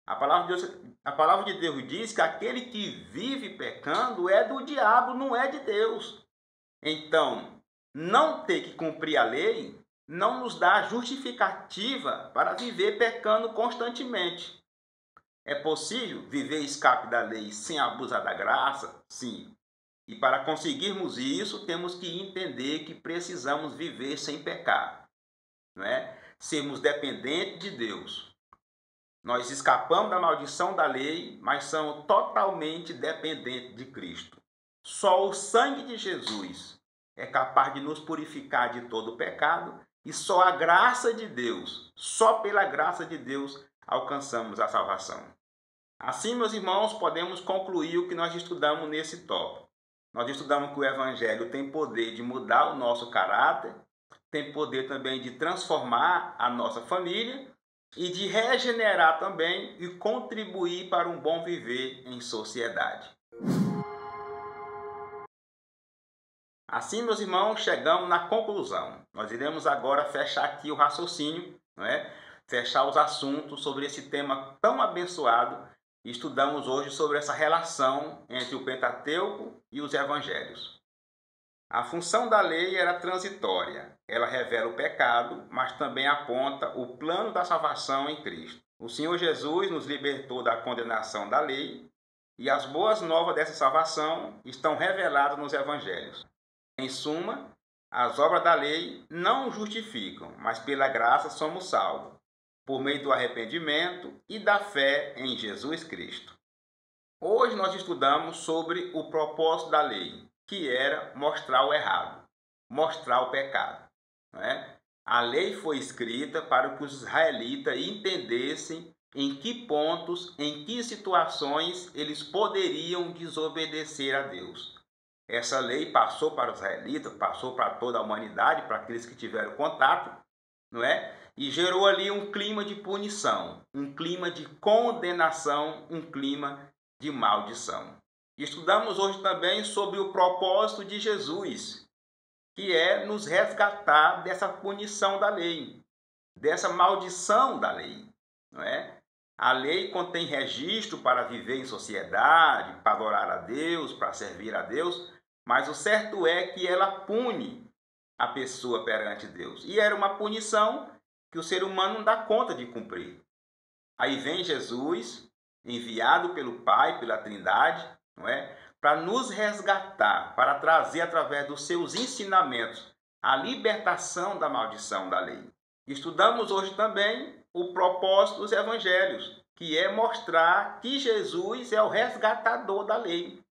A palavra de Deus diz que aquele que vive pecando é do diabo, não é de Deus. Então, não ter que cumprir a lei não nos dá justificativa para viver pecando constantemente. É possível viver escape da lei sem abusar da graça? Sim. E para conseguirmos isso, temos que entender que precisamos viver sem pecar, não é? Sermos dependentes de Deus. Nós escapamos da maldição da lei, mas somos totalmente dependentes de Cristo. Só o sangue de Jesus é capaz de nos purificar de todo o pecado e só a graça de Deus, só pela graça de Deus, alcançamos a salvação. Assim, meus irmãos, podemos concluir o que nós estudamos nesse tópico. Nós estudamos que o Evangelho tem poder de mudar o nosso caráter, tem poder também de transformar a nossa família e de regenerar também e contribuir para um bom viver em sociedade. Assim, meus irmãos, chegamos na conclusão. Nós iremos agora fechar aqui o raciocínio, não é? Fechar os assuntos sobre esse tema tão abençoado. Estudamos hoje sobre essa relação entre o Pentateuco e os Evangelhos. A função da lei era transitória. Ela revela o pecado, mas também aponta o plano da salvação em Cristo. O Senhor Jesus nos libertou da condenação da lei e as boas novas dessa salvação estão reveladas nos Evangelhos. Em suma, as obras da lei não justificam, mas pela graça somos salvos, por meio do arrependimento e da fé em Jesus Cristo. Hoje nós estudamos sobre o propósito da lei, que era mostrar o errado, mostrar o pecado. Não é? A lei foi escrita para que os israelitas entendessem em que pontos, em que situações eles poderiam desobedecer a Deus. Essa lei passou para os israelitas, passou para toda a humanidade, para aqueles que tiveram contato, não é? E gerou ali um clima de punição, um clima de condenação, um clima de maldição. Estudamos hoje também sobre o propósito de Jesus, que é nos resgatar dessa punição da lei, dessa maldição da lei, não é? A lei contém registro para viver em sociedade, para adorar a Deus, para servir a Deus, mas o certo é que ela pune a pessoa perante Deus. E era uma punição que o ser humano não dá conta de cumprir. Aí vem Jesus, enviado pelo Pai, pela Trindade, não é? Para nos resgatar, para trazer através dos seus ensinamentos a libertação da maldição da lei. Estudamos hoje também o propósito dos evangelhos, que é mostrar que Jesus é o resgatador da lei.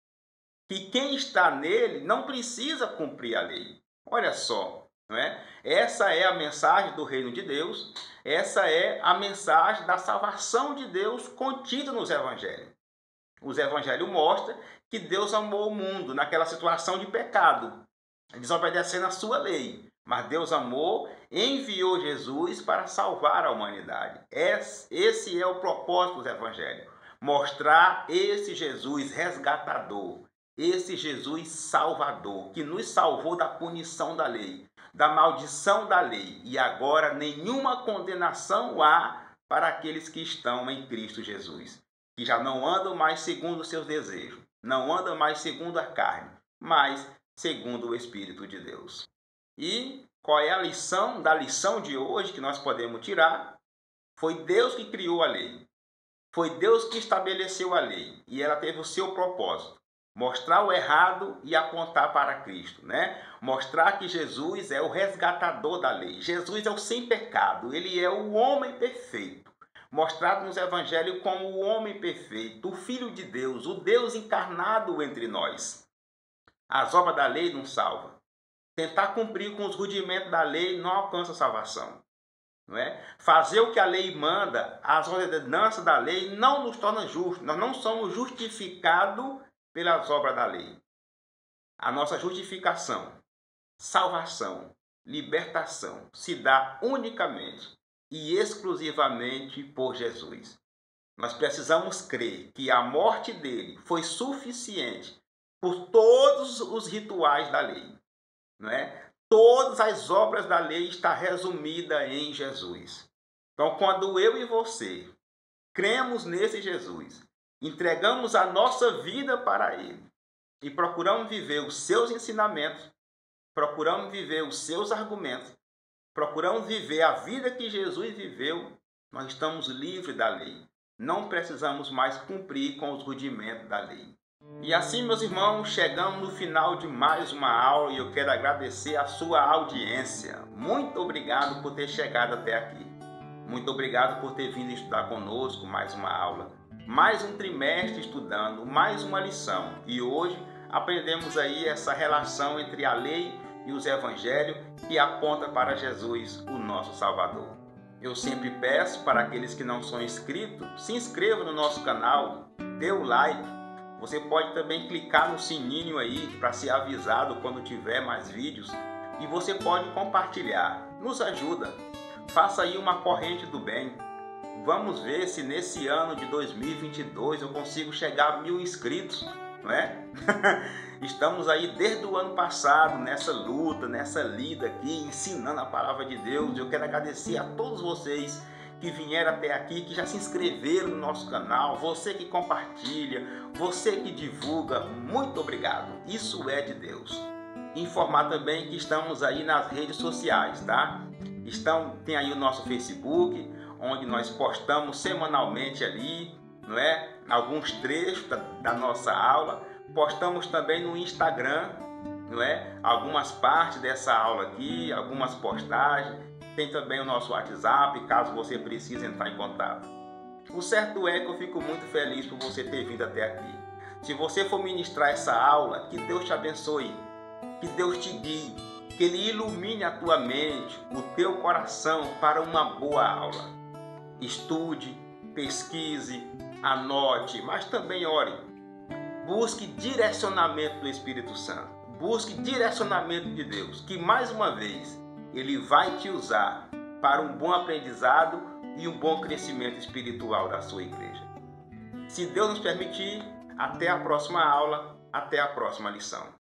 Que quem está nele não precisa cumprir a lei. Olha só, não é? Essa é a mensagem do reino de Deus, essa é a mensagem da salvação de Deus contida nos evangelhos. Os evangelhos mostram que Deus amou o mundo naquela situação de pecado, desobedecendo a sua lei. Mas Deus amou, enviou Jesus para salvar a humanidade. Esse é o propósito dos evangelhos. Mostrar esse Jesus resgatador, esse Jesus salvador, que nos salvou da punição da lei, da maldição da lei. E agora nenhuma condenação há para aqueles que estão em Cristo Jesus, que já não andam mais segundo os seus desejos, não andam mais segundo a carne, mas segundo o Espírito de Deus. E qual é a lição da lição de hoje que nós podemos tirar? Foi Deus que criou a lei. Foi Deus que estabeleceu a lei. E ela teve o seu propósito. Mostrar o errado e apontar para Cristo, né? Mostrar que Jesus é o resgatador da lei. Jesus é o sem pecado. Ele é o homem perfeito. Mostrado nos evangelhos como o homem perfeito, o Filho de Deus, o Deus encarnado entre nós. As obras da lei não salvam. Tentar cumprir com os rudimentos da lei não alcança a salvação. Não é? Fazer o que a lei manda, as ordenanças da lei, não nos torna justos. Nós não somos justificados pelas obras da lei. A nossa justificação, salvação, libertação se dá unicamente e exclusivamente por Jesus. Nós precisamos crer que a morte dele foi suficiente por todos os rituais da lei. Não é? Todas as obras da lei estão resumidas em Jesus. Então, quando eu e você cremos nesse Jesus, entregamos a nossa vida para ele e procuramos viver os seus ensinamentos, procuramos viver os seus argumentos, procuramos viver a vida que Jesus viveu, nós estamos livres da lei. Não precisamos mais cumprir com os rudimentos da lei. E assim, meus irmãos, chegamos no final de mais uma aula e eu quero agradecer a sua audiência. Muito obrigado por ter chegado até aqui. Muito obrigado por ter vindo estudar conosco mais uma aula. Mais um trimestre estudando, mais uma lição. E hoje aprendemos aí essa relação entre a lei e os evangelhos que aponta para Jesus, o nosso Salvador. Eu sempre peço para aqueles que não são inscritos, se inscrevam no nosso canal, dê o like. Você pode também clicar no sininho aí para ser avisado quando tiver mais vídeos. E você pode compartilhar. Nos ajuda. Faça aí uma corrente do bem. Vamos ver se nesse ano de 2022 eu consigo chegar a 1000 inscritos. não é? Estamos aí desde o ano passado nessa luta, nessa lida aqui, ensinando a palavra de Deus. Eu quero agradecer a todos vocês que vieram até aqui, que já se inscreveram no nosso canal, você que compartilha, você que divulga, muito obrigado. Isso é de Deus. Informar também que estamos aí nas redes sociais, tá? Tem aí o nosso Facebook, onde nós postamos semanalmente ali, não é? Alguns trechos da nossa aula. Postamos também no Instagram, não é? Algumas partes dessa aula aqui, algumas postagens. Tem também o nosso WhatsApp, caso você precise entrar em contato. O certo é que eu fico muito feliz por você ter vindo até aqui. Se você for ministrar essa aula, que Deus te abençoe, que Deus te guie, que Ele ilumine a tua mente, o teu coração para uma boa aula. Estude, pesquise, anote, mas também ore. Busque direcionamento do Espírito Santo. Busque direcionamento de Deus, que mais uma vez Ele vai te usar para um bom aprendizado e um bom crescimento espiritual da sua igreja. Se Deus nos permitir, até a próxima aula, até a próxima lição.